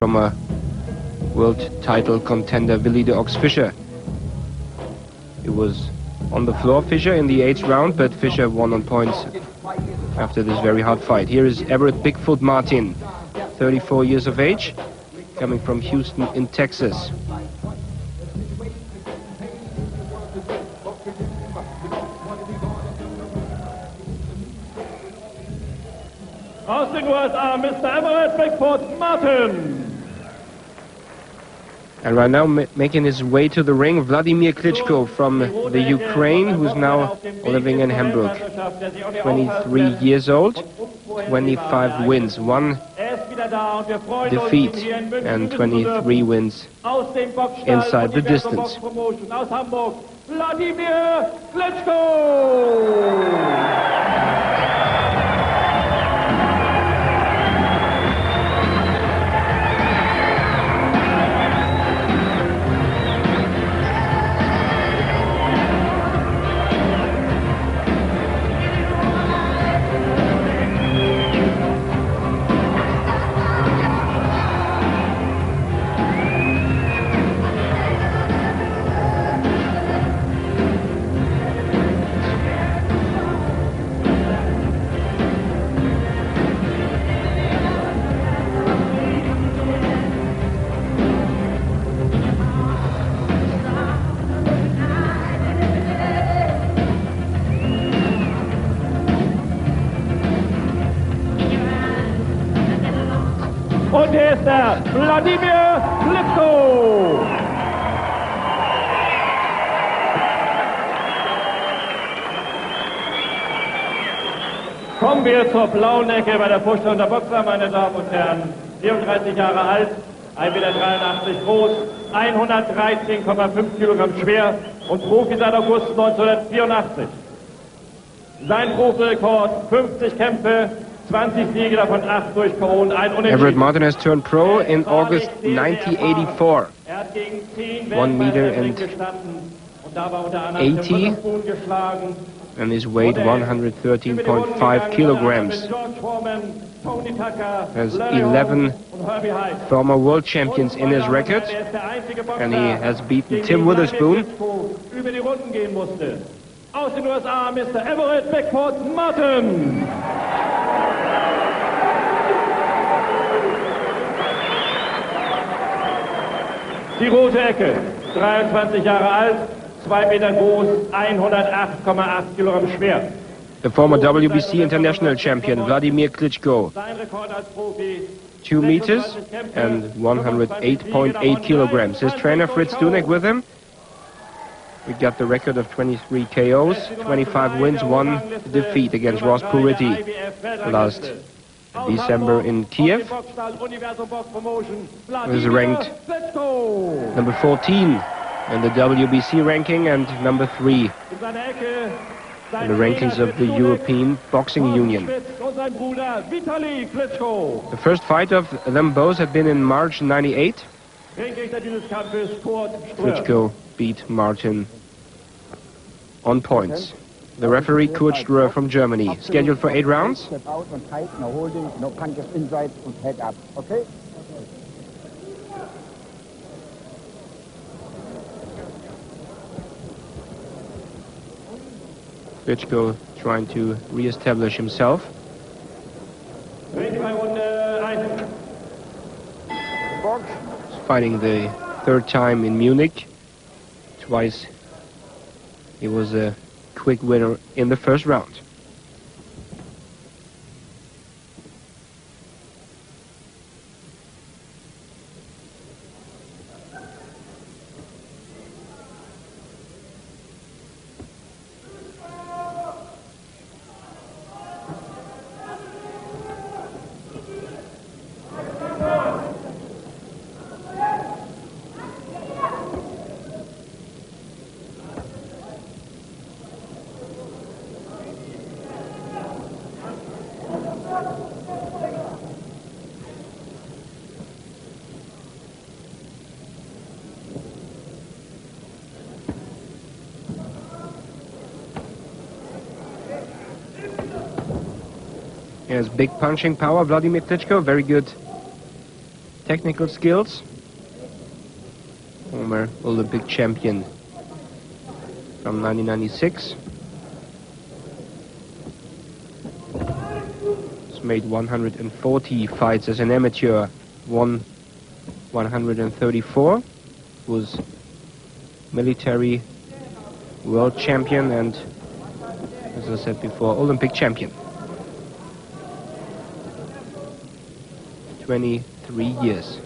from a world title contender, Willi the Ox Fischer. It was on the floor, Fischer, in the 8th round, but Fischer won on points after this very hard fight. Here is Everett Bigfoot Martin, 34 years of age, coming from Houston in Texas. Aus den USA, Mr. Everett Bigfoot Martin. And right now making his way to the ring, Vladimir Klitschko from the Ukraine, who's now living in Hamburg. 23 years old, 25 wins, 1 defeat and 23 wins inside the distance. Vladimir Klitschko! Und hier ist er, Vladimir Klitschko. Kommen wir zur blauen Ecke bei der Vorstellung der Boxer, meine Damen und Herren. 34 Jahre alt, 1,83 Meter groß, 113,5 Kilogramm schwer und Profi seit August 1984. Sein Profirekord, 50 Kämpfe, 20 Siege, davon 8 durch K.O. und 1 Unentschieden. Everett Martin has turned pro in August 1984. 1 meter and 80, and his weight 113.5 kilograms. Has 11 former world champions in his record, and he has beaten Tim Witherspoon. Aus den USA, Mr. Everett Bigfoot Martin. Die rote Ecke, 23 Jahre alt, 2 Meter groß, 108,8 Kilogramm schwer. The former WBC international champion, Vladimir Klitschko, 2 meters and 108.8 kilograms. His trainer, Fritz Dunek, with him. We got the record of 23 KOs, 25 wins, 1 defeat against Ross Purity last December in Kiev. He was ranked number 14 in the WBC ranking and number 3 in the rankings of the European Boxing Union. The first fight of them both had been in March '98. Klitschko beat Martin on points. The referee, Kurt Ströer from Germany, scheduled for 8 rounds. Klitschko trying to re-establish himself. Fighting the 3rd time in Munich. Twice he was a quick winner in the first round. He has big punching power, Vladimir Klitschko, very good technical skills. Former Olympic champion from 1996. He's made 140 fights as an amateur, won 134. Was military world champion and, as I said before, Olympic champion. 23 years.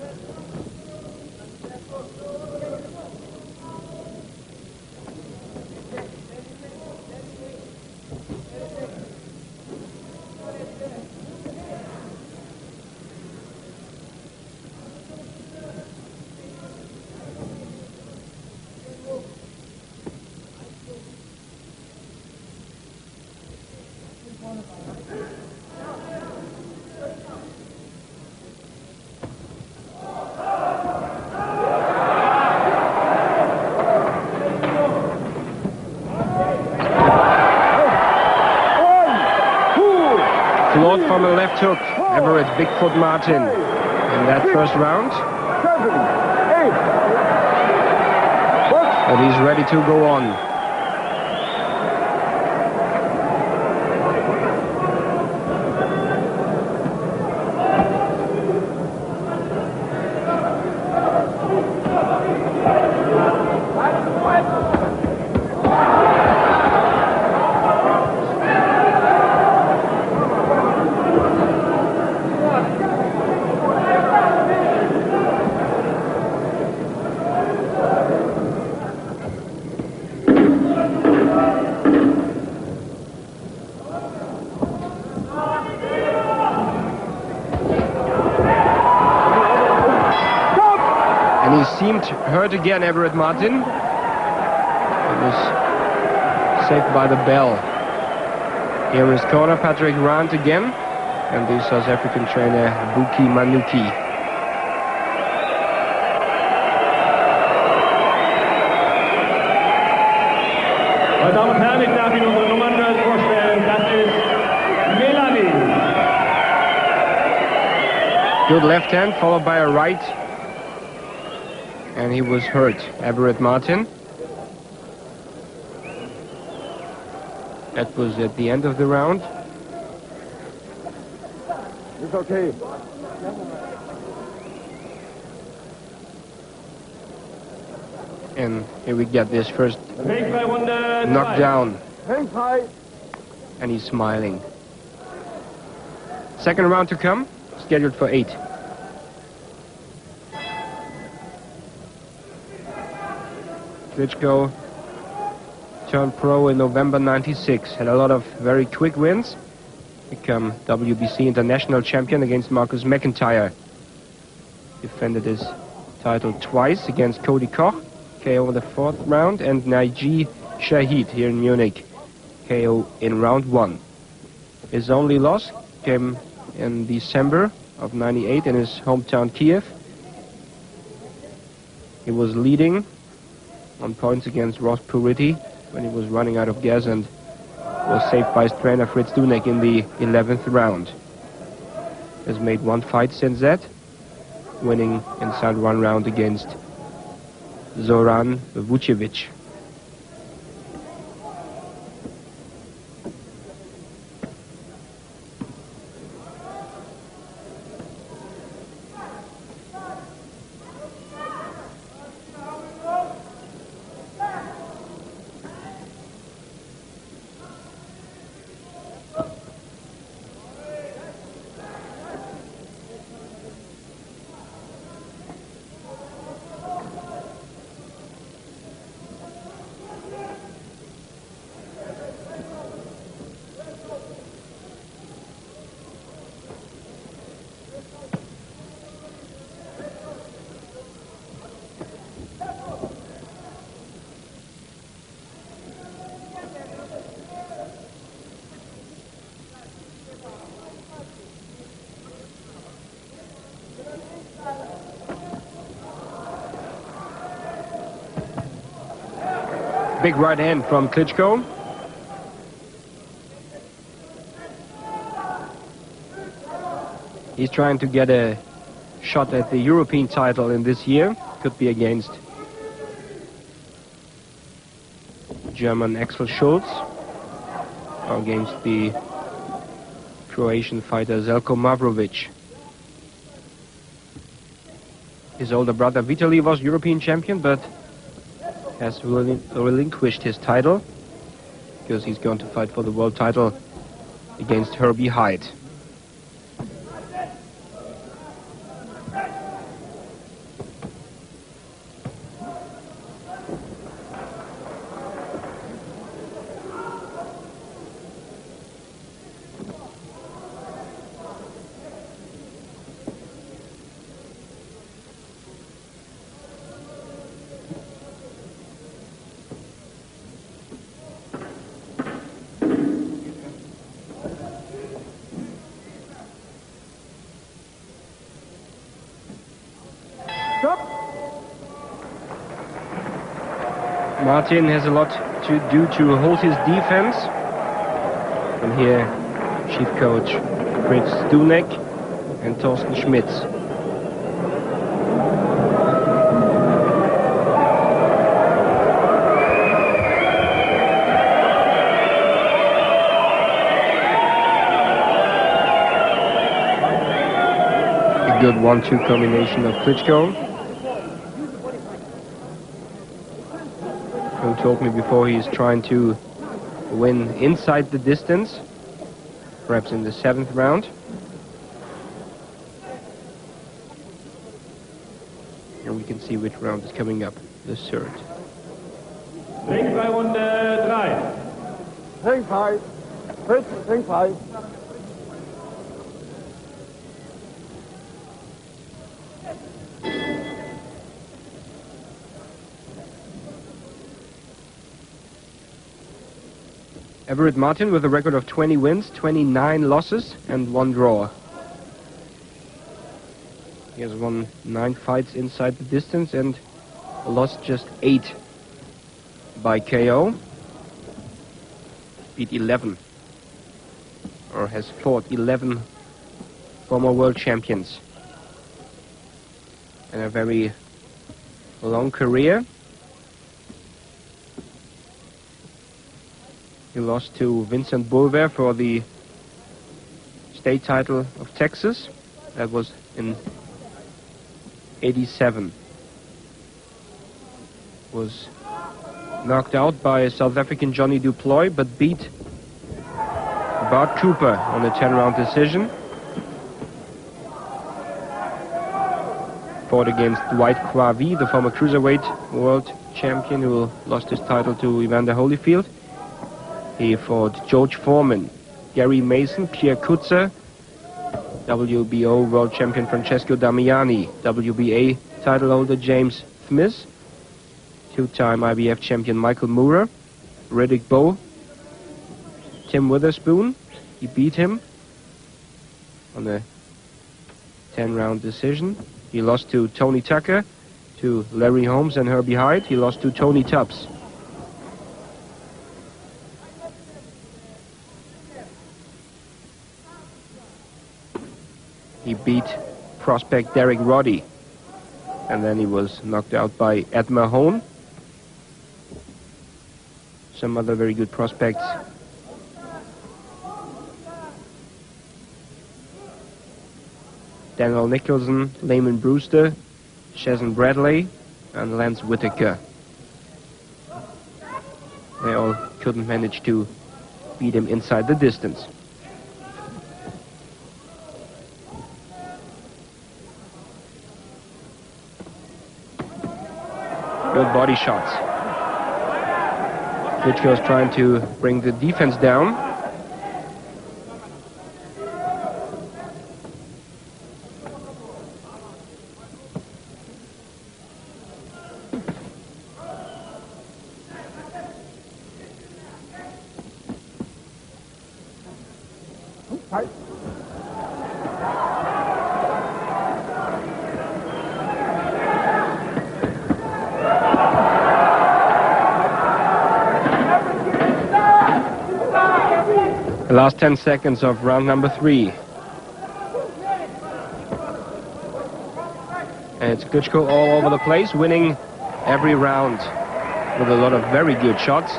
From a left hook, Everett Bigfoot Martin in that first round. 7, 8. But he's ready to go on. Seemed hurt again, Everett Martin. He was saved by the bell. Here in his corner, Patrick Rand again, and the South African trainer Buki Manuki. Meine Damen und Herren, ich darf Ihnen unsere Nummer 12 vorstellen. Das ist Melanie. Good left hand, followed by a right. And he was hurt, Everett Martin. That was at the end of the round. It's okay. And here we get this first knockdown. Hang high. And he's smiling. Second round to come, scheduled for 8. Klitschko turned pro in November 96. Had a lot of very quick wins. Become WBC international champion against Marcus McIntyre. Defended his title twice against Cody Koch. KO in the 4th round. And Naiji Shahid here in Munich. KO in round 1. His only loss came in December of 98 in his hometown Kiev. He was leading on points against Ross Purity when he was running out of gas and was saved by his trainer Fritz Dunek in the 11th round. Has made 1 fight since that, winning inside 1 round against Zoran Vucevic. Big right hand from Klitschko. He's trying to get a shot at the European title in this year. Could be against German Axel Schulz or against the Croatian fighter Zelko Mavrovic. His older brother Vitaly was European champion, but has relinquished his title because he's going to fight for the world title against Herbie Hyde. Martin has a lot to do to hold his defense. And here, chief coach Fritz Dunek and Thorsten Schmitz. A good 1-2 combination of Klitschko. Who told me before he's trying to win inside the distance, perhaps in the 7th round. Here we can see which round is coming up, the 3rd. Ring bei Runde 3. Ring 5. Fritz, Ring 5. Everett Martin with a record of 20 wins, 29 losses and 1 draw. He has won 9 fights inside the distance and lost just 8 by KO. Beat 11, or has fought 11 former world champions. And a very long career. He lost to Vincent Boulver for the state title of Texas. That was in '87. Was knocked out by South African Johnny Duploy, but beat Bart Cooper on a 10-round decision. Fought against Dwight Quavy, the former cruiserweight world champion who lost his title to Evander Holyfield. He fought George Foreman, Gary Mason, Pierre Kutzer, WBO world champion Francesco Damiani, WBA title holder James Smith, 2-time IBF champion Michael Moorer, Riddick Bowe, Tim Witherspoon. He beat him on a 10-round decision. He lost to Tony Tucker, to Larry Holmes and Herbie Hyde. He lost to Tony Tubbs. He beat prospect Derek Roddy, and then he was knocked out by Ed Mahone. Some other very good prospects. Daniel Nicholson, Layman Brewster, Shazan Bradley, and Lance Whitaker. They all couldn't manage to beat him inside the distance. Good body shots. Klitschko is trying to bring the defense down. The last 10 seconds of round number 3. But Klitschko all over the place, winning every round with a lot of very good shots.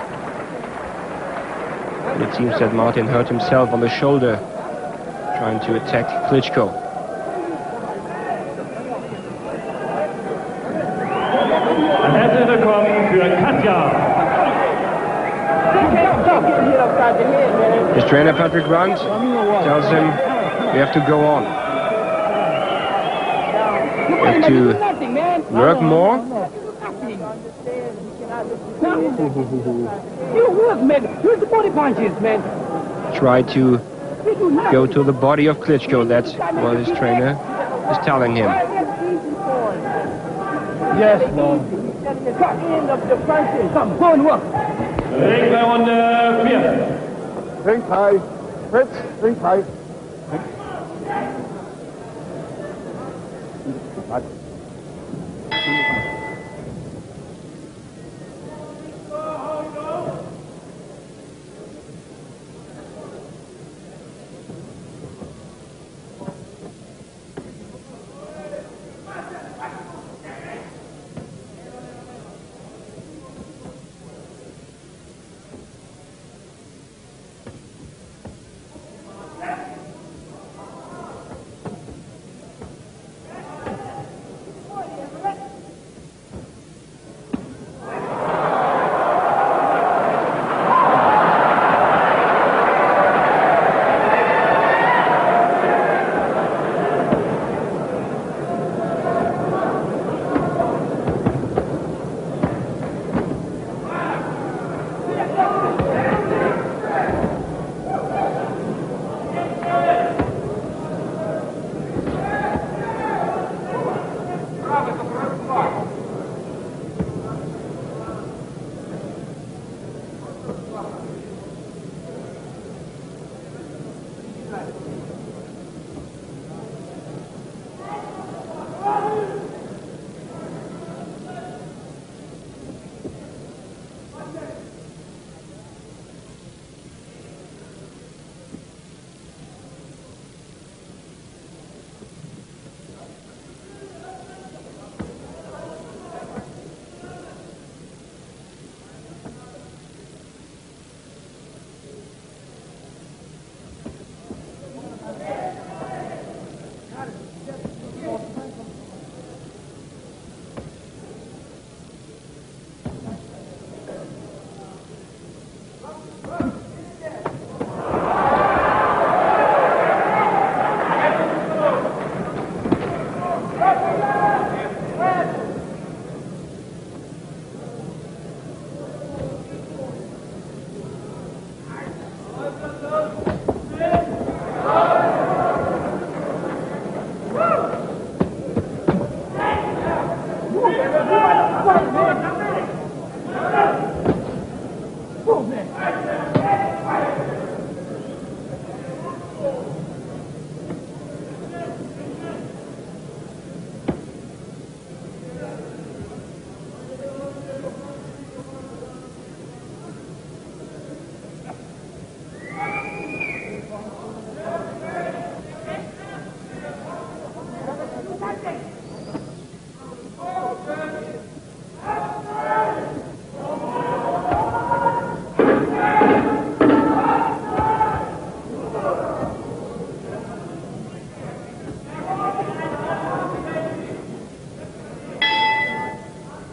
And it seems that Mартін hurt himself on the shoulder trying to attack Klitschko. Ein herzliches Willkommen für Katja. His trainer Patrick Brandt tells him we have to go on. We have to work more. Try to go to the body of Klitschko. That's what his trainer is telling him. Yes, Lord. Come, go. Regelrunde 4. Drink high. Fritz, drink high.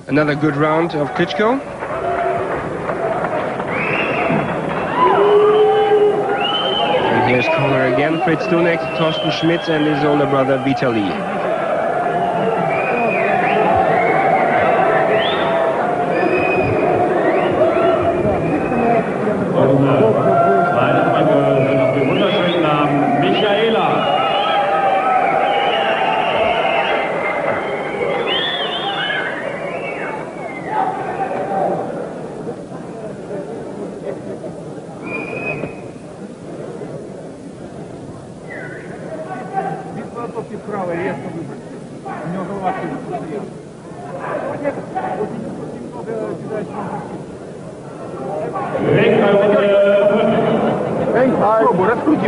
Another good round of Klitschko. And here's corner again. Fritz Dunek, Thorsten Schmitz and his older brother Vitali.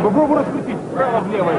Попробуй раскрутить вправо-влево.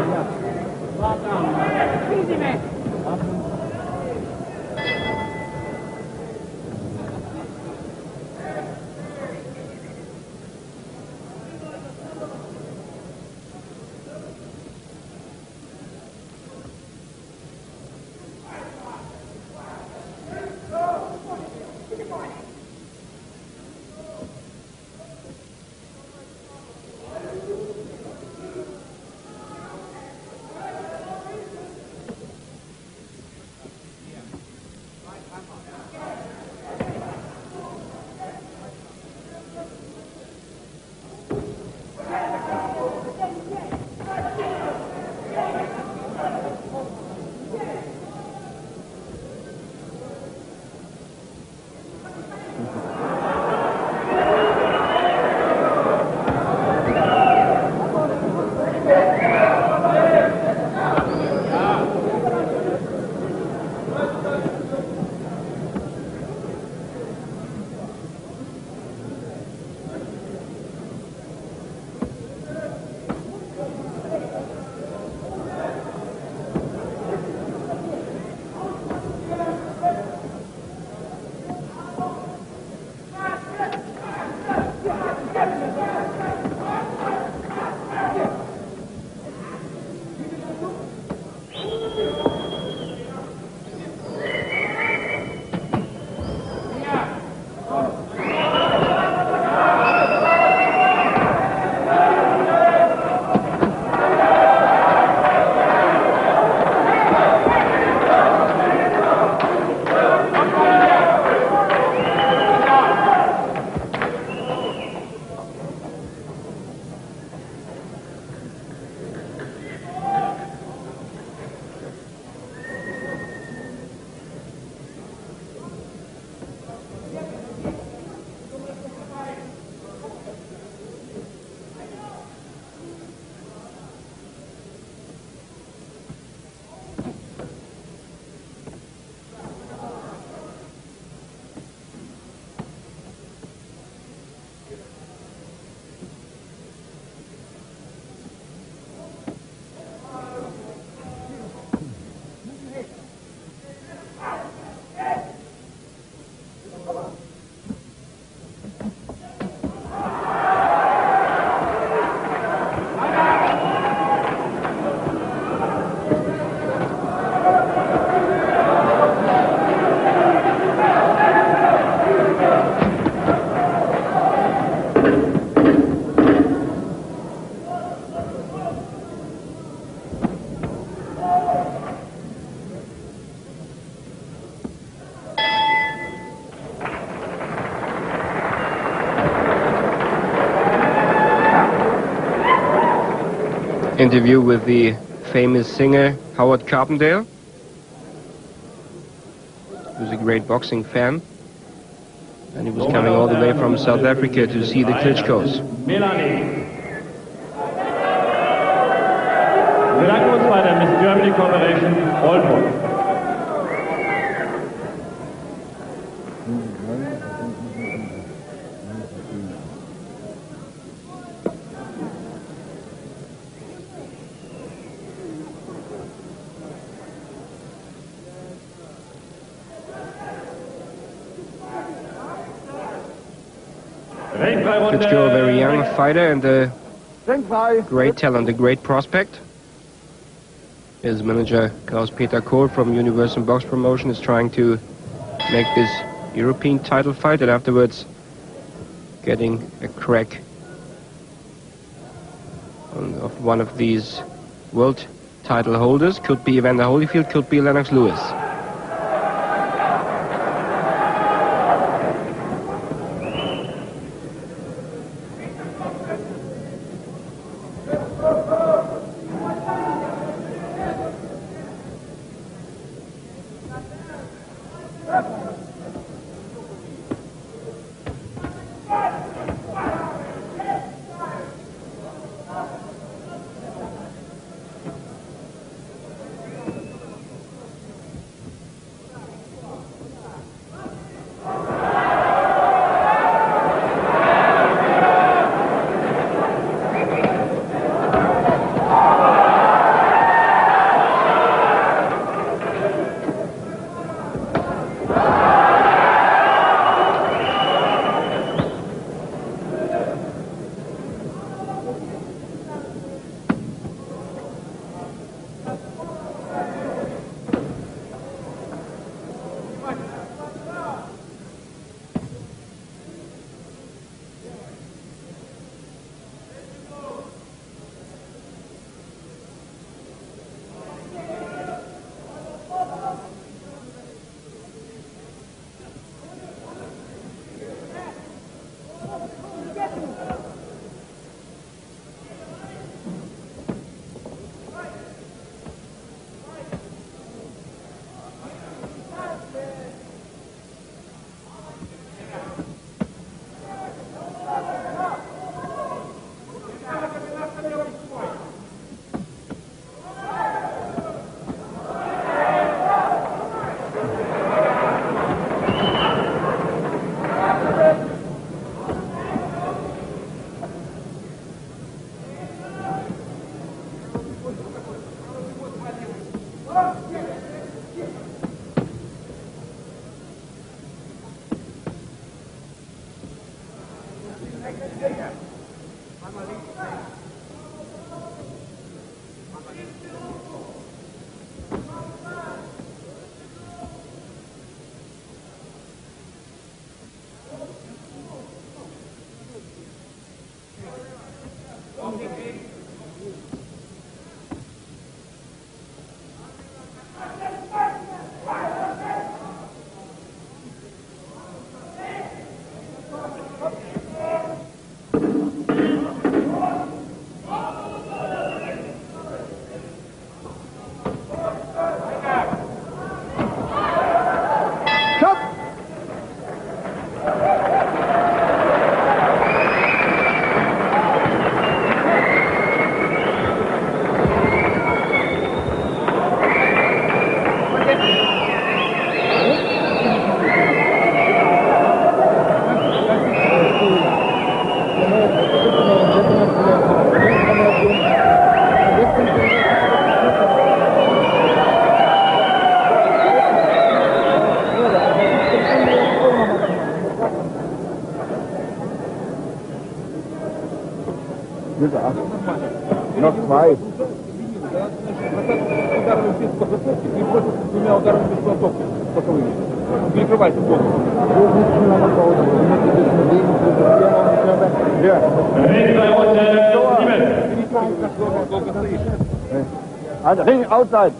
interview with the famous singer Howard Carpendale, who's a great boxing fan, and he was coming all the way from South Africa to see the Klitschkos. Wir bedanken uns bei der Miss Germany Corporation Oldenburg. Klitschko, a very young fighter and a great talent, a great prospect. His manager, Klaus-Peter Kohl from Universal Box Promotion, is trying to make this European title fight and afterwards getting a crack of one of these world title holders. Could be Evander Holyfield, could be Lennox Lewis. Noch zwei. Ring outside.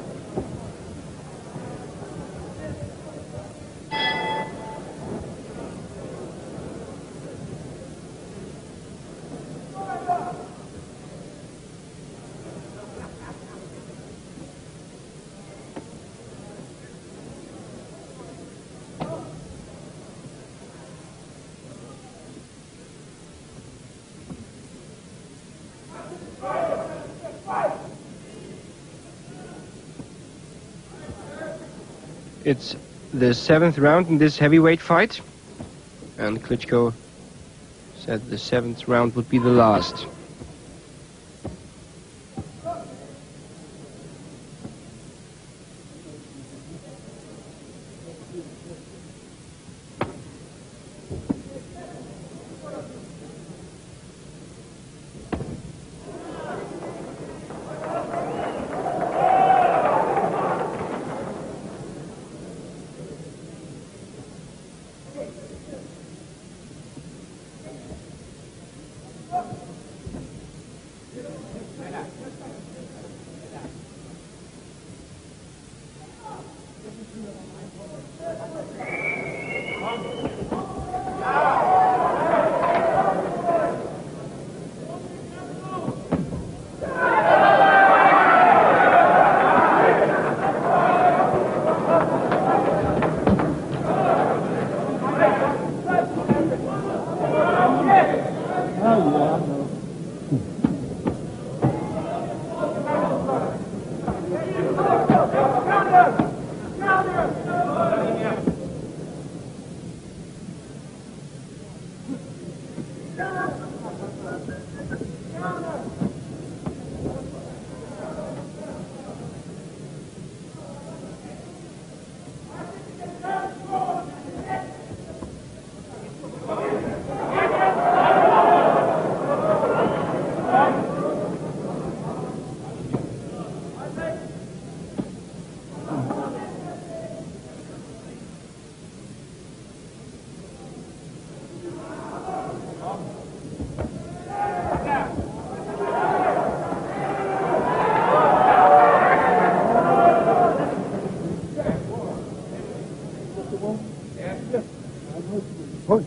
It's the 7th round in this heavyweight fight, and Klitschko said the 7th round would be the last.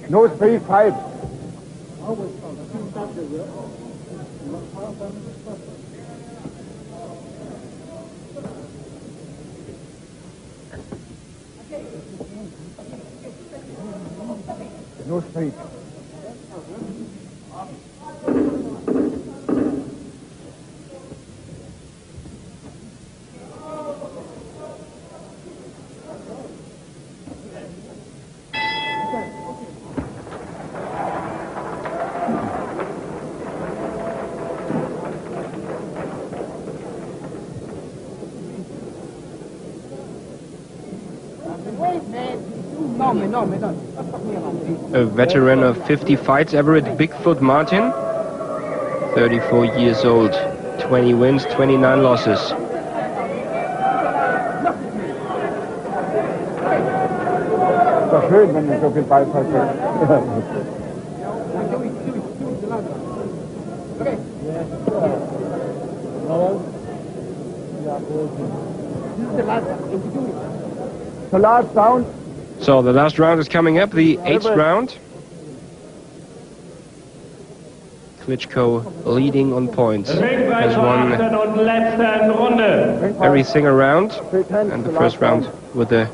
No free fight. No street. A veteran of 50 fights, Everett Bigfoot Martin, 34 years old, 20 wins, 29 losses. Ist doch schön, wenn du so viel Beifall kriegst. The last round. So the last round is coming up, the 8th round. Klitschko leading on points. Has won everything around, and the first round with a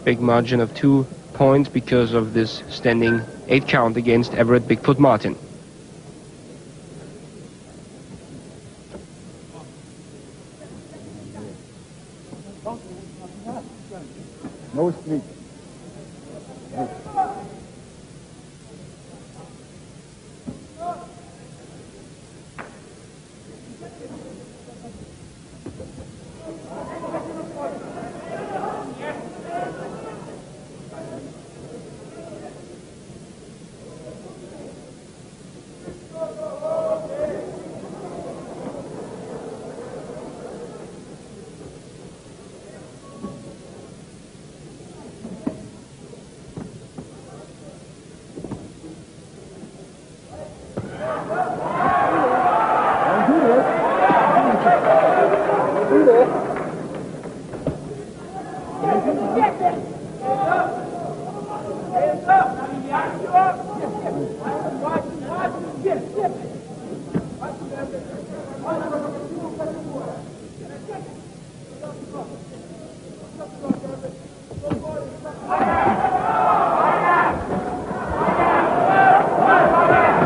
big margin of 2 points because of this standing 8 count against Everett Bigfoot Martin. No street.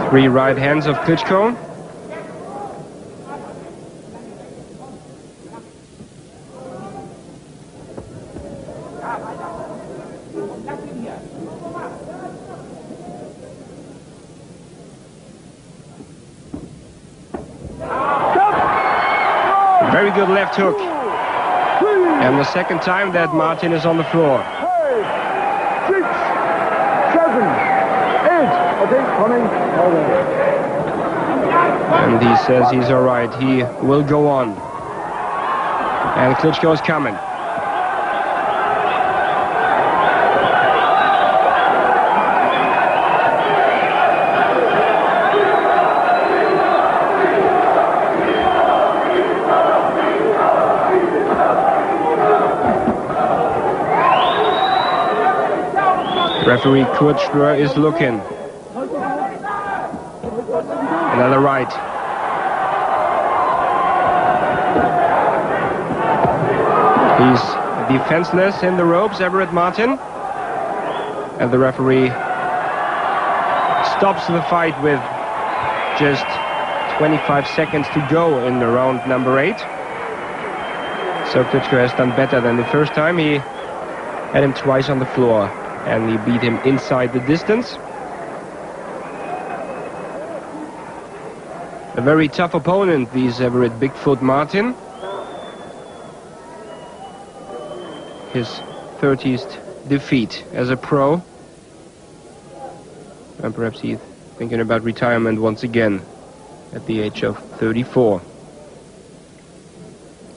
3 right hands of Klitschko. Very good left hook. And the second time that Mартін is on the floor. 5, 6, 7, 8. Okay, coming. And he says he's all right. He will go on. And Klitschko is coming. Referee Klitschko is looking. Another right. He's defenseless in the ropes, Everett Mартін. And the referee stops the fight with just 25 seconds to go in the round number 8. So Klitschko has done better than the first time. He had him twice on the floor and he beat him inside the distance. A very tough opponent, these Everett Bigfoot Mартін. His 30th defeat as a pro. And perhaps he's thinking about retirement once again at the age of 34.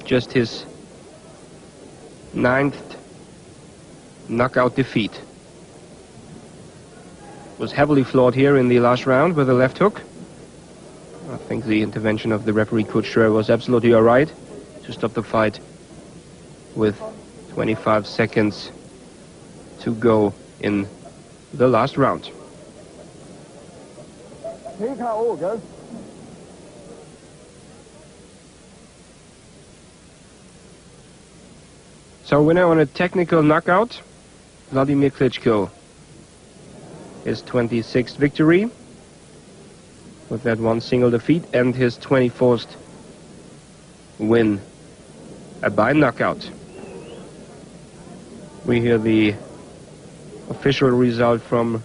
Just his 9th knockout defeat. Was heavily flawed here in the last round with a left hook. I think the intervention of the referee Klitschko was absolutely all right to stop the fight with 25 seconds to go in the last round. TKO, gell? So winner on a technical knockout, Volodymyr Klitschko. His 26th victory with that one single defeat and his 24th win by knockout. We hear the official result from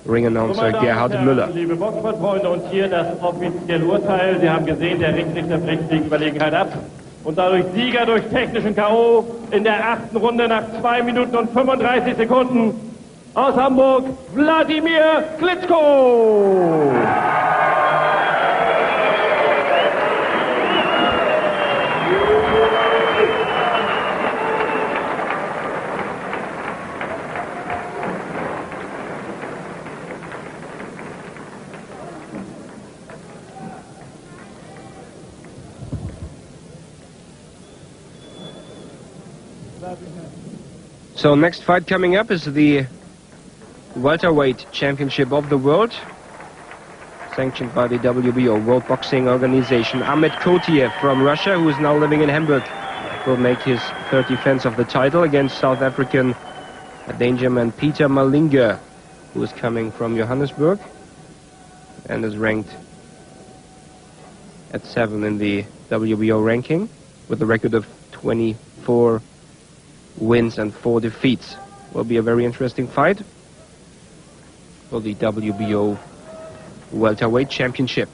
ring announcer Gerhard Müller. Liebe Boxsportfreunde, und hier das offizielle Urteil. Sie haben gesehen, der Ringrichter bricht die Überlegenheit ab. Und dadurch Sieger durch technischen K.O. in der 8. Runde nach 2 Minuten und 35 Sekunden aus Hamburg, Volodymyr Klitschko. So next fight coming up is the welterweight championship of the world, sanctioned by the WBO, World Boxing Organization. Ahmed Kotiev from Russia, who is now living in Hamburg, will make his third defense of the title against South African dangerman Peter Malinga, who is coming from Johannesburg and is ranked at 7 in the WBO ranking with a record of 24 wins and 4 defeats. Will be a very interesting fight for the WBO welterweight championship.